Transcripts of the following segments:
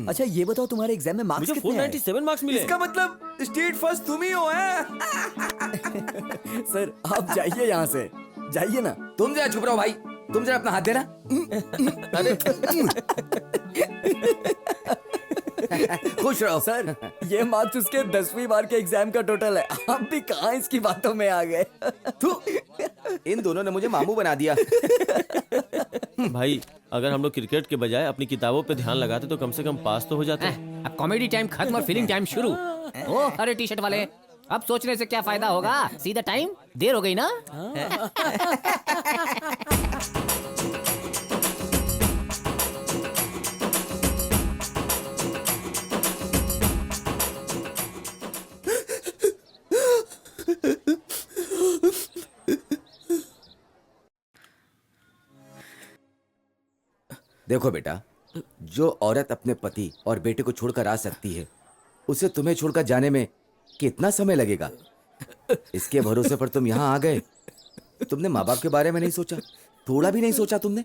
अच्छा ये बताओ तुम्हारे एग्जाम में मार्क्स मुझे कितने आए? 497 मार्क्स मिले। इसका मतलब स्टेट फर्स्ट तुम ही हो हैं? सर आप जाइए यहाँ से, जाइए ना। तुम जरा चुप रहो भाई, तुम जरा अपना हाथ देना। अरे खुश रहो सर ये मार्क्स उसके 10वीं बार के एग्जाम का टोटल है। आप भी कहाँ इसकी बातों में आ गए? थू, इन दोनों ने मुझे मामू बना दिया। भाई अगर हम लोग क्रिकेट के बजाय अपनी किताबों पे ध्यान लगाते तो कम से कम पास तो हो जाते। अब कॉमेडी टाइम खत्म और फीलिंग टाइम शुरू। ओ अरे टी शर्ट वाले, अब सोचने से क्या फायदा होगा, सीधा टाइम, देर हो गई ना। देखो बेटा, जो औरत अपने पति और बेटे को छोड़कर आ सकती है, उसे तुम्हें छोड़कर जाने में कितना समय लगेगा? इसके भरोसे पर तुम यहाँ आ गए। तुमने माँ बाप के बारे में नहीं सोचा, थोड़ा भी नहीं सोचा तुमने?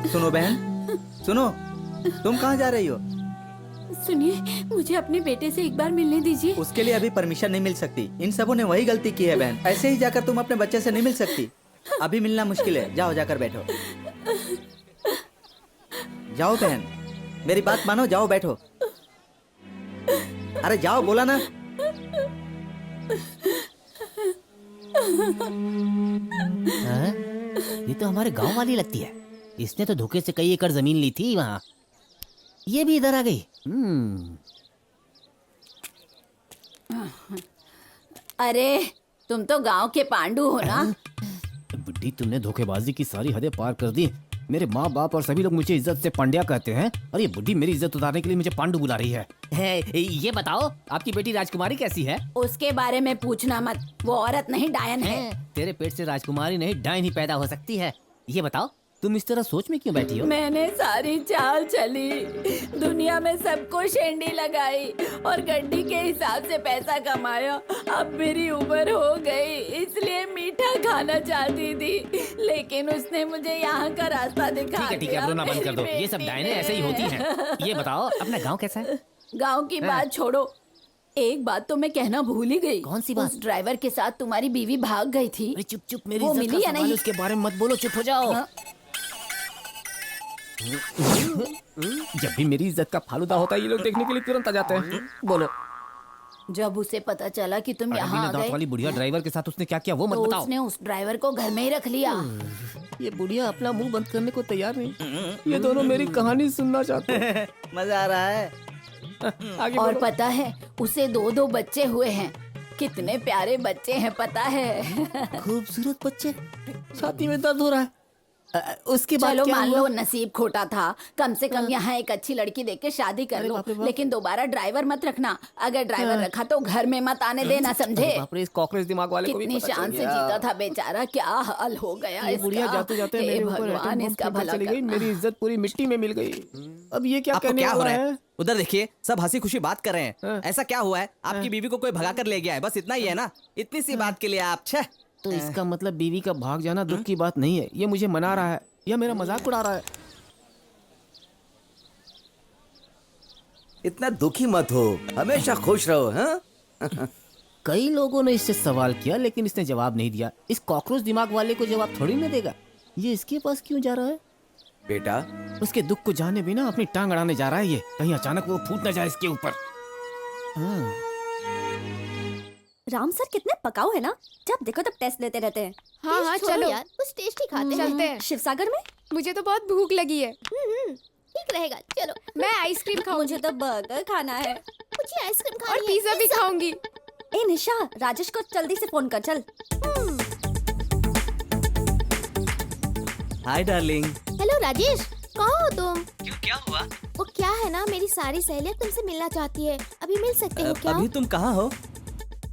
सुनो बहन, सुनो, तुम कहाँ जा रही हो? सुनिए, मुझे अपने बेटे से एक बार मिलने दीजिए। उसके लिए अभी परमिशन नहीं मिल सकती। इन सबों ने वही गलती की है बहन। ऐसे ही जाकर तुम अपने बच्चे से नहीं मिल सकती। अभी मिलना मुश्किल है। जाओ जाकर बैठो। जाओ बहन, मेरी बात मानो, जाओ बैठो। अरे जाओ, बोला ना। हाँ? ये तो हमारे गांव वाली लगती है। इसने तो धोखे से कई एकड़ जमीन ली थी वहाँ। ये भी इधर आ गई। अरे तुम तो गांव के पांडु हो ना? बुड्ढी, तुमने धोखेबाजी की सारी हदें पार कर दी। मेरे माँ बाप और सभी लोग मुझे इज्जत से पांड्या कहते हैं, और ये बुड्ढी मेरी इज्जत उतारने के लिए मुझे पांडु बुला रही है। ये बताओ, आपकी बेटी राजकुमारी कैसी है? उसके बारे में पूछना मत, वो औरत नहीं डायन है। तेरे पेट से राजकुमारी नहीं डायन ही पैदा हो सकती है। ये बताओ, तुम इस तरह सोच में क्यों बैठी हो? मैंने सारी चाल चली, दुनिया में सबको शेंडी लगाई और गड्डी के हिसाब से पैसा कमाया। अब मेरी उम्र हो गई, इसलिए मीठा खाना चाहती थी, लेकिन उसने मुझे यहाँ का रास्ता दिखा ठीक है, अब रोना बंद कर दो। ये सब डायने ऐसे ही होती हैं। ये बताओ, अपना गांव कैसा है? गांव की बात छोड़ो, एक बात तो मैं कहना भूल ही गई। कौन सी बात? उस ड्राइवर के साथ तुम्हारी बीवी भाग गई थी। अरे चुप चुप, मेरी वो इज्जत मिली का या सवाल है, नहीं? उसके बारे में मत बोलो, चुप हो जाओ। हाँ? जब भी मेरी इज्जत का फालूदा होता है, ये लोग देखने के लिए तुरंत आ जाते हैं। बोलो। जब उसे पता चला कि तुम यहाँ बिना आ दांत गए, वाली बुढ़िया ड्राइवर के साथ उसने क्या किया वो मत तो बताओ। उसने उस ड्राइवर को घर में ही रख लिया। ये बुढ़िया अपना मुंह बंद करने को तैयार नहीं। ये दोनों मेरी कहानी सुनना चाहते हैं। मजा आ रहा है। आगे और बोलो। पता है उसे 2-2 बच्चे हुए हैं। कितने प्यारे बच्चे हैं पता है। खूबसूरत बच्चे। छाती में दर्द हो रहा है। उसके बाद चलो क्या मान हुआ? लो नसीब खोटा था, कम से कम यहाँ एक अच्छी लड़की देख के शादी कर अरे लो, बाप रे बाप। लेकिन दोबारा ड्राइवर मत रखना। अगर ड्राइवर रखा तो घर में मत आने देना, समझे? बाप रे, इस कॉकरोच दिमाग वाले को भी कितनी पता चल शान से गया। जीता था बेचारा, क्या हाल हो गया ये बुढ़िया इसका। जाते जाते हे मेरे ऊपर भगवान, एटम बम इसका फेंककर भला चली गई। करना। मेरी इज्जत पूरी मिट्टी में मिल गई। अब ये क्या आपको कहने क्या हो वाला रहा है? है? उधर देखिए, सब हंसी खुशी बात कर रहे हैं। हाँ। ऐसा क्या हुआ है? आपकी बीवी को कोई भगा कर ले गया है, बस इतना ही है ना? इतनी सी बात के लिए आप छह। तो इसका मतलब बीवी का भाग जाना दुख की बात नहीं है। ये मुझे मना रहा है या मेरा मजाक उड़ा रहा है? इतना दुखी मत हो, हमेशा खुश रहो। हाँ? कई लोगों ने इससे सवाल किया, लेकिन इसने जवाब नहीं दिया। इस कॉकरोच दिमाग वाले को जवाब थोड़ी ना देगा। ये इसके पास क्यों जा रहा है? बेटा, उसके दुख को जाने बिना अपनी टांग अड़ाने जा रहा है। ये कहीं अचानक वो फूट ना जाए इसके ऊपर। हाँ। राम सर कितने पकाऊ है ना, जब देखो तब टेस्ट लेते रहते हैं। हाँ हाँ छोड़ो चलो यार, कुछ टेस्टी खाते चलते हैं। शिवसागर में मुझे तो बहुत भूख लगी है। ठीक रहेगा, चलो। मैं आइसक्रीम खाऊंगी मुझे तो बर्गर खाना है। मुझे आइसक्रीम और पिज्जा भी खाऊंगी। ए निशा, राजेश को जल्दी से फोन कर, चल। Hi darling. हेलो राजेश, कहाँ हो तुम? क्यों, क्या हुआ? वो क्या है ना, मेरी सारी सहेलियां तुमसे मिलना चाहती है। अभी मिल सकते हो क्या? अभी तुम कहाँ हो?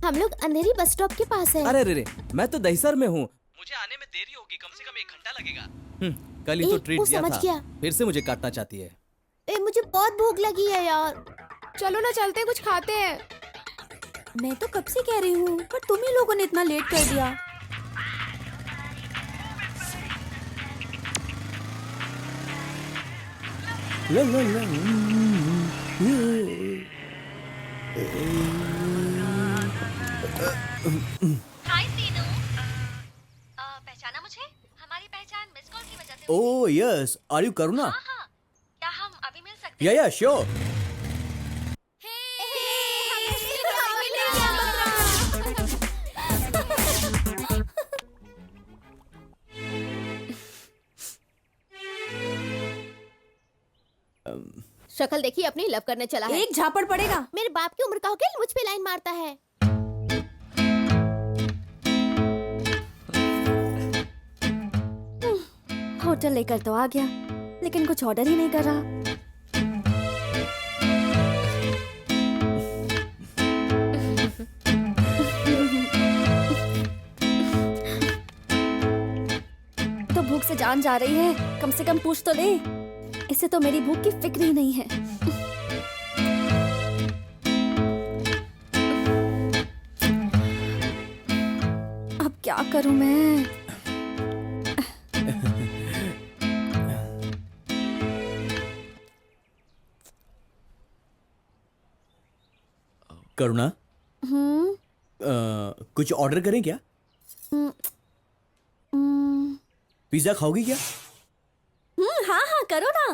हम लोग अंधेरी बस स्टॉप के पास है। अरे रे, मैं तो दहिसर में हूँ, मुझे आने में देरी होगी, कम से कम 1 घंटा लगेगा। कल ही तो ट्रीट वो दिया समझ था, गया। फिर से मुझे काटना चाहती है। मुझे बहुत भूख लगी है यार। चलो ना चलते हैं, कुछ खाते हैं। मैं तो कब से कह रही हूँ, पर तुम ही लोगों ने इतना लेट कर दिया। हाय सीनू, पहचाना मुझे? हमारी पहचान मिस कॉल की वजह से हुई। ओह यस, आर यू करुणा? हाँ हाँ, क्या हम अभी मिल सकते या श्योर। शक्ल देखी अपनी, लव करने चला है। एक झापड़ पड़ेगा। मेरे बाप की उम्र का होकर मुझ पे लाइन मारता है। होटल लेकर तो आ गया, लेकिन कुछ ऑर्डर ही नहीं कर रहा। तो भूख से जान जा रही है, कम से कम पूछ तो ले। इसे तो मेरी भूख की फिक्र ही नहीं है। अब क्या करूं मैं? करुणा, कुछ ऑर्डर करें क्या? पिज्जा खाओगी क्या? हाँ हाँ करो ना।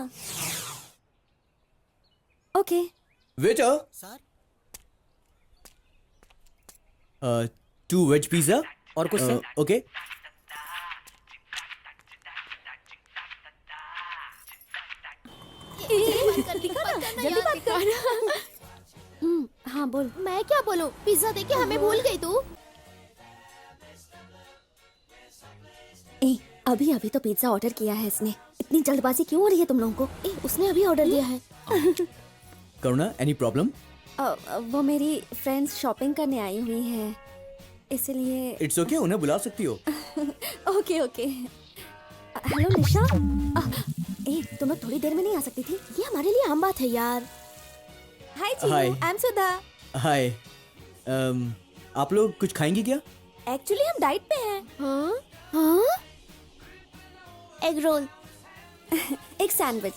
Okay. Waiter sir, 2 veg pizza और कुछ सर? ओके। जल्दी बात कर। हाँ बोल। मैं क्या बोलूं? पिज्जा देके हमें भूल गई तू। अभी अभी तो पिज्जा ऑर्डर किया है इसने। इतनी जल्दबाजी क्यों हो रही है तुम लोगों को? उसने अभी ऑर्डर दिया है। करुणा, एनी प्रॉब्लम? वो मेरी फ्रेंड्स शॉपिंग करने आई हुई है, इसलिए। इट्स ओके, उन्हें बुला सकती हो। Okay okay. हेलो निशा, तुम लोग थोड़ी देर में नहीं आ सकती थी? ये हमारे लिए आम बात है यार। हाय जी, Hi. आई एम सुधा। हाय, आप लोग कुछ खाएंगे क्या? एक्चुअली हम डाइट पे हैं। हाँ हाँ, एग रोल, एक सैंडविच,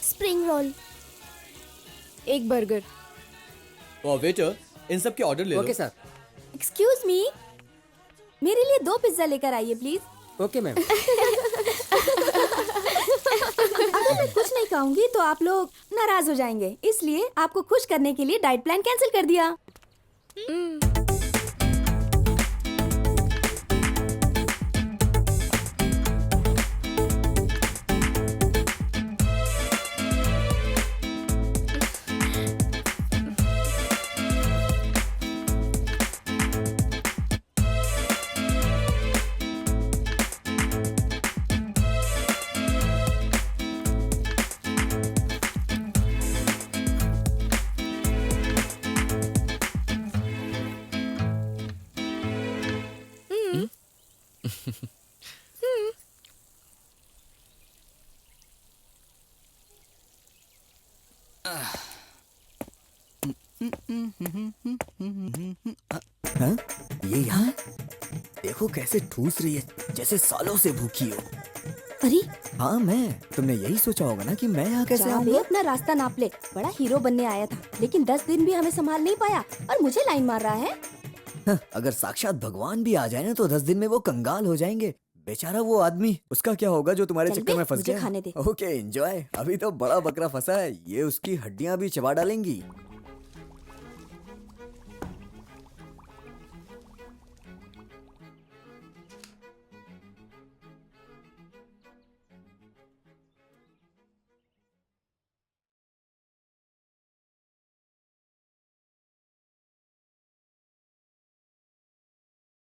स्प्रिंग रोल, एक बर्गर। और वेटर, इन सब के ऑर्डर ले लो। Okay sir. एक्सक्यूज मी, मेरे लिए 2 पिज्जा लेकर आइए प्लीज। Okay ma'am. अगर मैं कुछ नहीं खाऊंगी तो आप लोग नाराज हो जाएंगे, इसलिए आपको खुश करने के लिए डाइट प्लान कैंसिल कर दिया। हाँ? ये यहाँ देखो कैसे ठूस रही है, जैसे सालों से भूखी हो। अरे हाँ मैं, तुमने यही सोचा होगा ना कि मैं यहाँ कैसे जा बे, आऊंगा? अपना रास्ता नाप ले। बड़ा हीरो बनने आया था, लेकिन 10 दिन भी हमें संभाल नहीं पाया और मुझे लाइन मार रहा है। हाँ, अगर साक्षात भगवान भी आ जाए ना तो 10 दिन में वो कंगाल हो जाएंगे। बेचारा वो आदमी, उसका क्या होगा जो तुम्हारे चल चक्कर बे, में फंस मुझे गया? खाने दे। Okay enjoy. अभी तो बड़ा बकरा फंसा है, ये उसकी हड्डियां भी चबा डालेंगी।